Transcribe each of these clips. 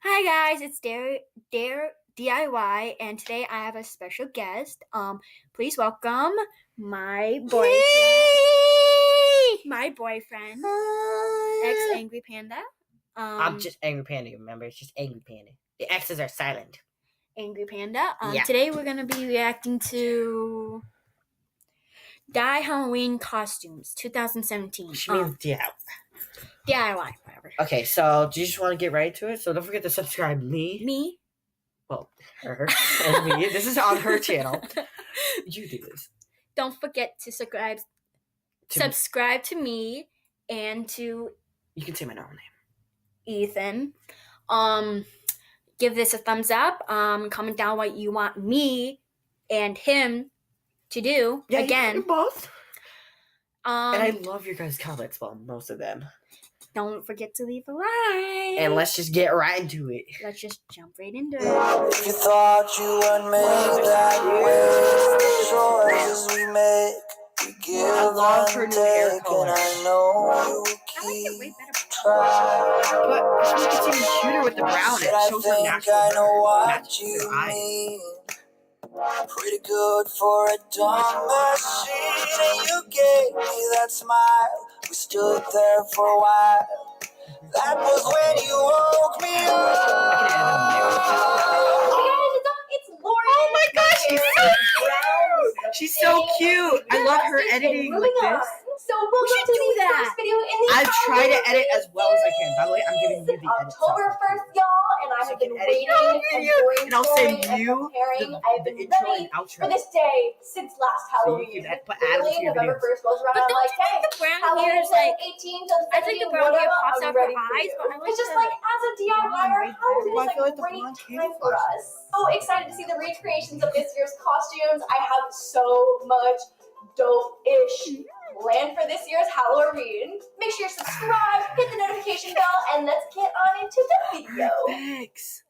Hi guys, it's Dare DIY, and today I have a special guest. Please welcome my boyfriend. Angry Panda. I'm just Angry Panda. Remember, it's just Angry Panda. The X's are silent. Angry Panda. Yeah. Today we're gonna be reacting to Die Halloween Costumes 2017. Which means DIY, whatever. Okay, so do you just want to get right to it? So don't forget to subscribe Me? Well, her and me. This is on her channel. You do this. Don't forget to subscribe to me and to You can say my normal name. Ethan. Give this a thumbs up. Comment down what you want me and him to do again. You both. And I love your guys' comments. Well, most of them. Don't forget to leave a like. And let's just get right into it. Let's just jump right into it. If you thought you would make that way, choices we make, we give and take, and I know you keep trying. But she gets even cuter with the brown. It shows her natural. I know what matches you her eyes. mean. Pretty good for a dumb machine, and you gave me that smile. We stood there for a while. That was when you woke me up. It's Lauren. Oh my gosh, she's so cute. She's so cute. I love her editing like this. So we'll get to do the that. first video in the I've tried to edit as well as I can. By the way, I'm giving you the edit. October 1st, y'all, and I have been waiting and I'll send you I've the been intro ready and outro. for this day since last Halloween. So you can put add them to your November videos. 1st rolls around, But I'm don't like, you think hey, the brown Halloween hair is like? 18 to I think the 17, brown hair whatever, pops I'm out her ready for eyes, you. but I like It's just the like, as a DIYer, Halloween Well, I is feel like a the great blonde time kid for us. So excited to see the recreations of this year's costumes. I have so much dope-ish planned for this year's Halloween. Make sure you're subscribed, hit the notification bell, and let's get on into the video. Thanks.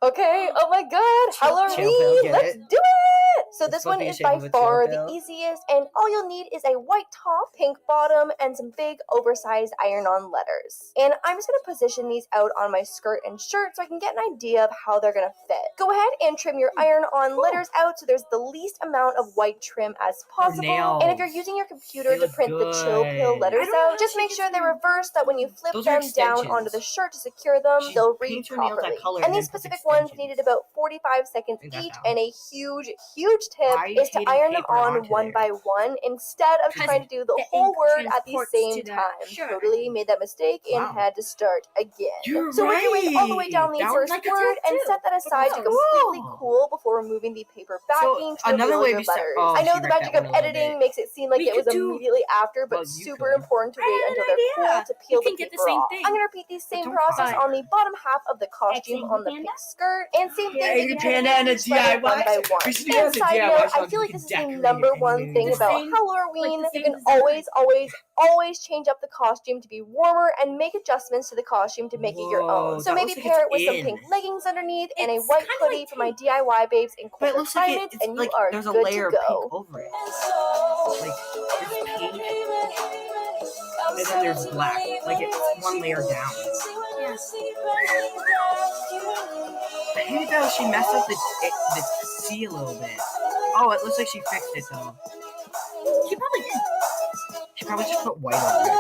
Okay, oh my god, Halloween, let's do it! So this supposed one to be is a by shape of a far chill the pill. easiest, and all you'll need is a white top, pink bottom, and some big oversized iron-on letters. And I'm just gonna position these out on my skirt and shirt so I can get an idea of how they're gonna fit. Go ahead and trim your iron-on letters out so there's the least amount of white trim as possible. And if you're using your computer to print the chill pill letters out, just make sure they're reversed, that when you flip them down onto the shirt to secure them, they'll read properly. And these specific ones needed about 45 seconds each, and a huge tip is to iron them on one by one instead of trying to do the whole word at the same time. Totally made that mistake and had to start again. So work your way all the way down the first word and set that aside to completely cool before removing the paper backing to reveal your letters. I know the magic of editing makes it seem like it was immediately after, but super important to wait until they're cool to peel the paper off. I'm gonna repeat the same process on the bottom half of the costume on the pink skirt, and same thing Angry Panda and a DIY. one by one. And side note, I feel like this is the number one thing about Halloween. You can always change up the costume to be warmer and make adjustments to the costume to make it your own. So maybe pair it with some pink leggings underneath and a white hoodie for my DIY babes in colder climates, and you are there's a good layer to of go. pink over it. Like there's pink, and then there's black. Like it's one layer down. I hate that she messed up the C a little bit. Oh, it looks like she fixed it though. She probably did. She probably just put white over it.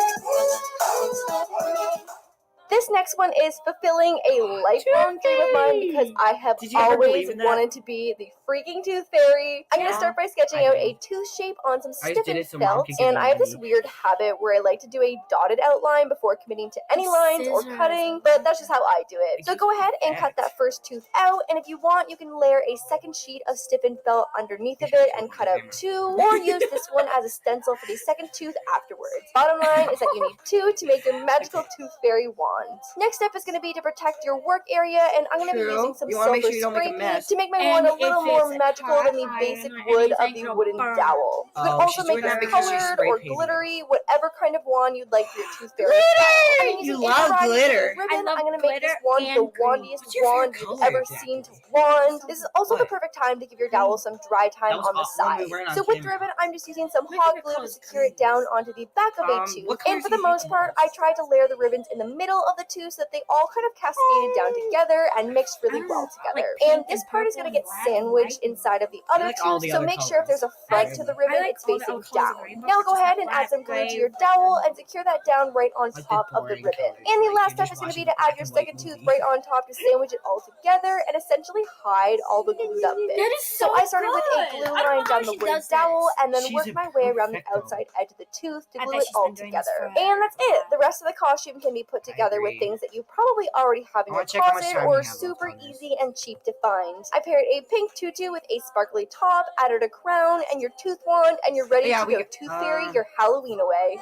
This next one is fulfilling a lifelong dream of mine because I have always wanted to be the freaking tooth fairy. I'm going to start by sketching out a tooth shape on some stiffened felt, and I have this weird habit where I like to do a dotted outline before committing to any lines or cutting, but that's just how I do it. So go ahead and cut that first tooth out, and if you want, you can layer a second sheet of stiffened felt underneath of it and cut out two, or use this one as a stencil for the second tooth afterwards. Bottom line is that you need two to make your magical tooth fairy wand. Next step is going to be to protect your work area, and I'm going to be using some silver spray paint to make my wand a little more more it's magical than the hot basic iron or wood of anything, the it'll wooden burn. dowel. You can Oh, also she's make doing that this because she's colored spray or painting. glittery, whatever kind of wand you'd like for your tooth fairy style. I'm You using love a variety glitter. of ribbon. I love I'm going to make this glitter wand the and green. wandiest What's your favorite wand you've color ever exactly? seen to wand. This is also the What? perfect time to give your dowel some dry time That was on the when we side. weren't on So with the camera. ribbon, I'm just using some My hot favorite glue color to is secure it green. down onto the back of a tooth. What And colors for do the you hate most the part, most? I tried to layer the ribbons in the middle of the tooth so that they all kind of cascaded down together and mixed really well together. Like And pink this and part is purple going to and get black and sandwiched white. inside of the I other like all tooth, the so other make sure if colors. there's a front I to the like ribbon, I like it's all the facing other colors of down. the rainbow, Now but go just ahead not and add black, some glue to gray, your red, dowel and and secure that down right on Like the top of the boring ribbon. colors, And the like last you're step just is going to be watching to a add black your and white second tooth movie. right on top to sandwich it all together and essentially hide all the glued up bits. That is so I started with a good. glue I don't know line how down the she wooden does dowel this. and then She's worked a my way around the perfecto. outside edge of the tooth to I glue bet it she's all been doing this together. for And that's a it. while. The rest of the costume can be put together with agree. things that you probably already have in I your wanna check how much closet time or we have left super on this. easy and cheap to find. I paired a pink tutu with a sparkly top, added a crown and your tooth wand, and you're ready to go tooth fairy your Halloween away.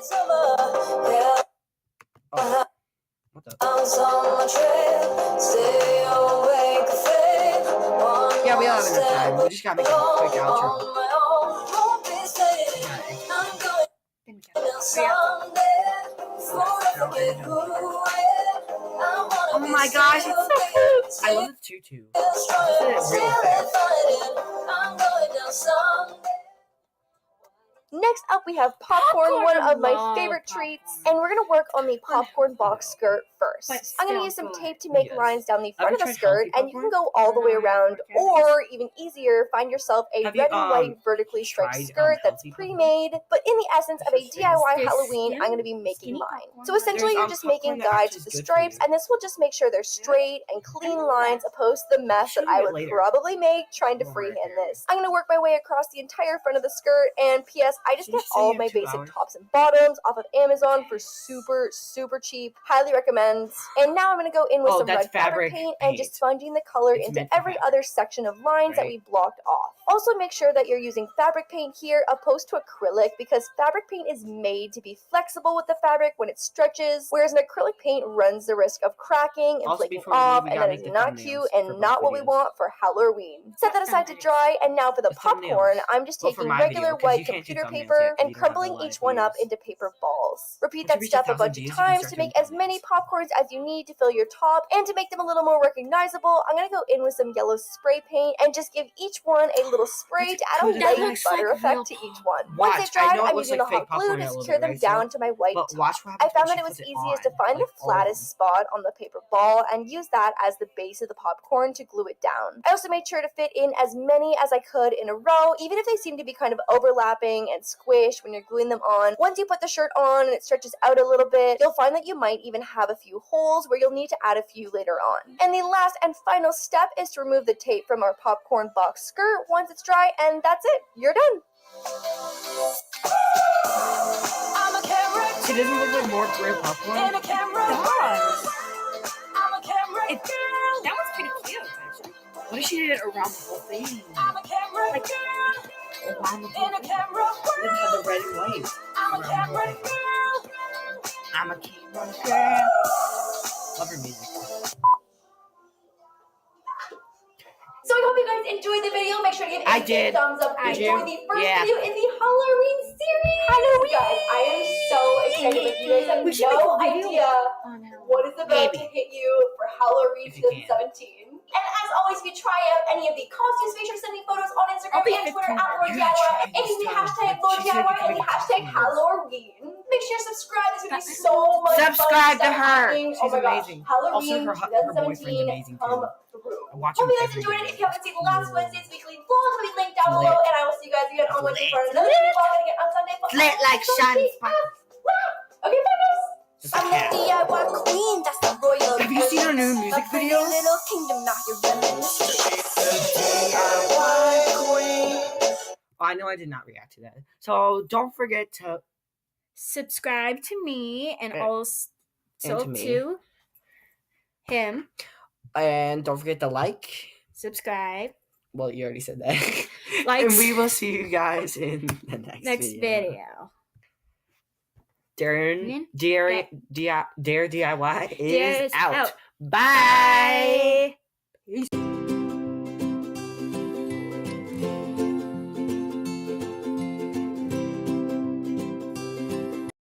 Oh. What the? Yeah, we don't have enough time. We just gotta make a quick outro. Oh my gosh, it's so cute! I love the tutu. This is real fast. Next up, we have popcorn, one of my love favorite popcorn. treats, and we're gonna work on the popcorn box skirt first. But I'm gonna still use some good. tape to make Yes. lines down the front Ever of the tried skirt, healthy and you can popcorn? go all the way No, I around, haven't. or even easier, find yourself a Have you, red and white vertically striped tried, skirt that's healthy popcorn? pre-made. But in the essence of a DIY This Halloween, I'm gonna be skinny making mine. popcorn, So essentially, There's, you're just popcorn making that guides actually with the is good for stripes, you. and this will just make sure they're straight and clean know lines, that. opposed to the mess Show that I you it would later. probably make trying to We'll freehand work it. this. I'm gonna work my way across the entire front of the skirt, and P.S. I just Did you get say all you of my have 2 basic hours? tops and bottoms off of Amazon for super cheap. Highly recommend. And now I'm gonna go in with Oh, some that's red fabric fabric paint and just paint. sponging the color It's into meant for every fabric, other section of lines that right? we blocked off. Also make sure that you're using fabric paint here opposed to acrylic because fabric paint is made to be flexible with the fabric when it stretches, whereas an acrylic paint runs the risk of cracking and Also, flaking before we leave, off, we and gotta that is make the not thumbnails cute for and both not what we videos. want for Halloween. Set that aside to Thumbnails. dry, and now for the The popcorn, thumbnails. I'm just Well, for taking my regular video, 'cause white you can't do computer thumbnails paper yet 'cause and you don't have the crumbling live each one up views. into paper balls. Repeat Once that you reach step a 1,000 bunch of views, you can times start to doing make as many thumbnails. popcorns as you need to fill your top, and to make them a little more recognizable, I'm gonna go in with some yellow spray paint and just give each one a little spray to add a That light looks butter like real effect to each one. Once Watch, they've I dried, know it I'm looks using like the hot fake glue popcorn to a little secure bit, them right, down Sarah? to my white But top. watch what I happens found when that she it was puts it easiest on, to find like, the all of flattest them. spot on the paper ball and use that as the base of the popcorn to glue it down. I also made sure to fit in as many as I could in a row, even if they seem to be kind of overlapping and squished when you're gluing them on. Once you put the shirt on and it stretches out a little bit, you'll find that you might even have a few holes where you'll need to add a few later on. And the last and final step is to remove the tape from our popcorn box skirt once it's dry, and that's it. You're done. She doesn't look like more real popcorn. It does. That one's pretty cute, actually. What if she did it around the whole thing? Like, Around the whole thing. Then have the red and white. Around the whole thing. I'm a camera girl. Love her music. So I hope you guys enjoyed the video. Make sure to give it I a did. thumbs up. Did Enjoy you? the first Yeah. video in the Halloween series. Halloween! Guys, I am so excited. Like, you guys have We should make no a video idea on Halloween. what is about to Maybe. hit you for Halloween If you can. 2017. And as always, if you try out any of the costumes, make sure to send me photos on Instagram I'll be and Twitter 15. at Lord You DIY. gotta try And use the this hashtag stuff. Lord She said you DIY can and the make hashtag costumes. Halloween. Make sure to subscribe. There's gonna be so much Subscribe fun to stuff her. happening. She's oh my amazing. Gosh. Halloween Also, her boyfriend's 2017 amazing come too. through. I watch Hope him you guys every enjoyed it. day. If you haven't seen last Cool. Wednesday's weekly vlog, it'll be linked down Lit. below, and I will see you guys again on Wednesday for another weekly vlog again on Sunday. for Lit all like the Sean shit. Okay, bye guys. It's a I'm the cat. DIY queen, that's the royal. Have you seen her new music video? Little kingdom, now you're running the streets. I know I did not react to that. So don't forget to Subscribe to me and And- also to me. to him. and don't forget to like. Subscribe. Well, you already said that. Like And we will see you guys in the next video. Dare DIY is Dare is out. out. Bye. Peace.